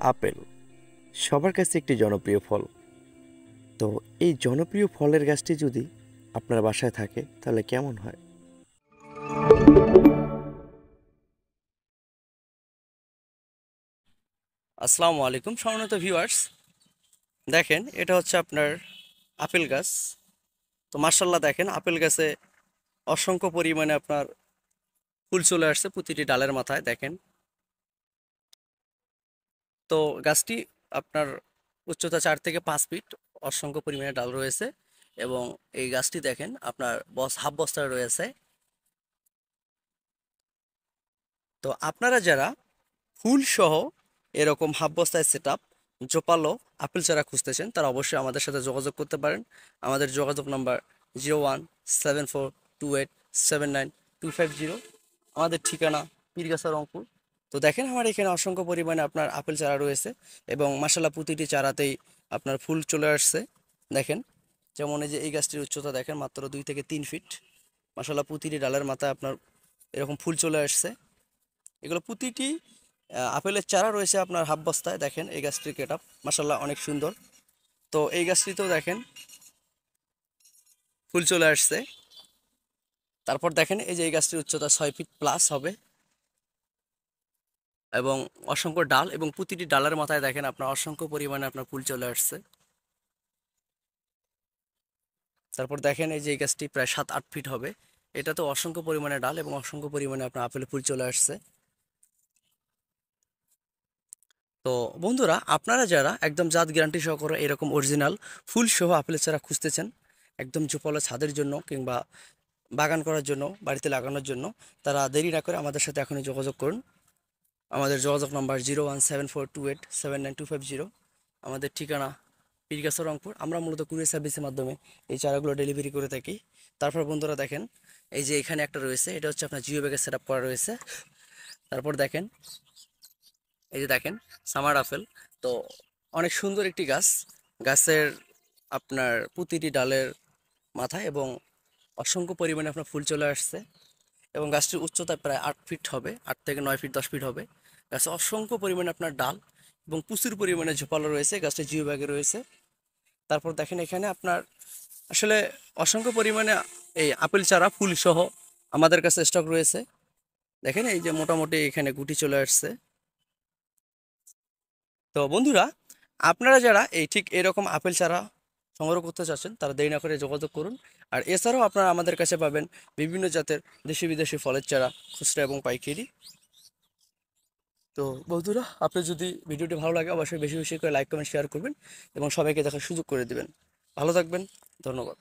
Apple সবার কাছে একটি জনপ্রিয় ফল। তো এই জনপ্রিয় ফলের গাছটি যদি আপনার বাসায় থাকে তাহলে কেমন হয়? আসসালামু আলাইকুম সম্মানিত ভিউয়ার্স। দেখেন এটা হচ্ছে আপনার আপেল গাছ। তো মার্শাল্লাহ দেখেন আপেল গাছে অসংখ্য পরিমাণে আপনার ফুল চলে আসছে প্রতিটি ডালের মাথায় দেখেন। তো গাছটি আপনার উচ্চতা 4 থেকে 5 ফিট, অসংখ্য পরিমাণে ডাল রয়েছে এবং এই গাছটি দেখেন আপনার হাফ বস্তায় রয়েছে। তো আপনারা যারা ফুল সহ এরকম হাফ বস্তায় সেট আপ জোপালো আপেল চারা খুঁজতেছেন তারা অবশ্যই আমাদের সাথে যোগাযোগ করতে পারেন। আমাদের যোগাযোগ নাম্বার 0174287925 আমাদের ঠিকানা পীরগাছা রংপুর। তো দেখেন আমার এখানে অসংখ্য পরিমাণে আপনার আপেল চারা রয়েছে এবং মাসাল্লাহ প্রতিটি চারাতেই আপনার ফুল চলে আসছে। দেখেন যেমন এই যে এই গাছটির উচ্চতা দেখেন মাত্র 2 থেকে 3 ফিট। মাসাল্লাহ প্রতিটি ডালের মাথায় আপনার এরকম ফুল চলে আসছে। এগুলো প্রতিটি আপেলের চারা রয়েছে আপনার হাফ বস্তায়। দেখেন এই গাছটির গেট আপ মাসাল্লাহ অনেক সুন্দর। তো এই গাছটিতেও দেখেন ফুল চলে আসছে। তারপর দেখেন এই যে এই গাছটির উচ্চতা 6 ফিট প্লাস হবে এবং অসংখ্য ডাল এবং প্রতিটি ডালের মাথায় দেখেন আপনার অসংখ্য পরিমাণে আপনার ফুল চলে আসছে। তারপর দেখেন এই যে এই গাছটি প্রায় 7-8 ফিট হবে। এটা তো অসংখ্য পরিমাণে ডাল এবং অসংখ্য পরিমাণে আপনার আপেল ফুল চলে আসছে। তো বন্ধুরা আপনারা যারা একদম জাত গ্যারান্টি সহকারে এরকম অরিজিনাল ফুল সহ আপেলের চারা খুঁজতেছেন একদম ঝোপালো ছাদের জন্য কিংবা বাগান করার জন্য বাড়িতে লাগানোর জন্য, তারা দেরি না করে আমাদের সাথে এখনই যোগাযোগ করুন। আমাদের যোগাযোগ নাম্বার 0174287925। আমাদের ঠিকানা পীরগাছা রংপুর। আমরা মূলত কুরিয়ার সার্ভিসের মাধ্যমে এই চারাগুলো ডেলিভারি করে থাকি। তারপর বন্ধুরা দেখেন এই যে এখানে একটা রয়েছে, এটা হচ্ছে আপনার জিও ব্যাগে সেট আপ করা রয়েছে। তারপর দেখেন এই যে দেখেন সামার আপেল। তো অনেক সুন্দর একটি গাছ। গাছের আপনার প্রতিটি ডালের মাথায় এবং অসংখ্য পরিমাণে আপনার ফুল চলে আসছে এবং গাছটির উচ্চতা প্রায় 8 ফিট হবে, 8 থেকে 9 ফিট 10 ফিট হবে। গাছে অসংখ্য পরিমাণে আপনার ডাল এবং প্রচুর পরিমাণে ঝোপালো রয়েছে, গাছটি জিও ব্যাগে রয়েছে। তারপর দেখেন এখানে আপনার আসলে অসংখ্য পরিমাণে এই আপেল চারা ফুল সহ আমাদের কাছে স্টক রয়েছে। দেখেন এই যে মোটামুটি এখানে গুটি চলে আসছে। তো বন্ধুরা আপনারা যারা এই ঠিক এরকম আপেল চারা সংগ্রহ করতে চাচ্ছেন তারা দেরি না করে যোগাযোগ করুন। আর এছাড়াও আপনারা আমাদের কাছে পাবেন বিভিন্ন জাতের দেশি বিদেশি ফলের চারা খুচরা এবং পাইকারি। তো বন্ধুরা আপনি যদি ভিডিওটি ভালো লাগে অবশ্যই বেশি বেশি করে লাইক কমেন্ট শেয়ার করবেন এবং সবাইকে দেখার সুযোগ করে দিবেন। ভালো থাকবেন, ধন্যবাদ।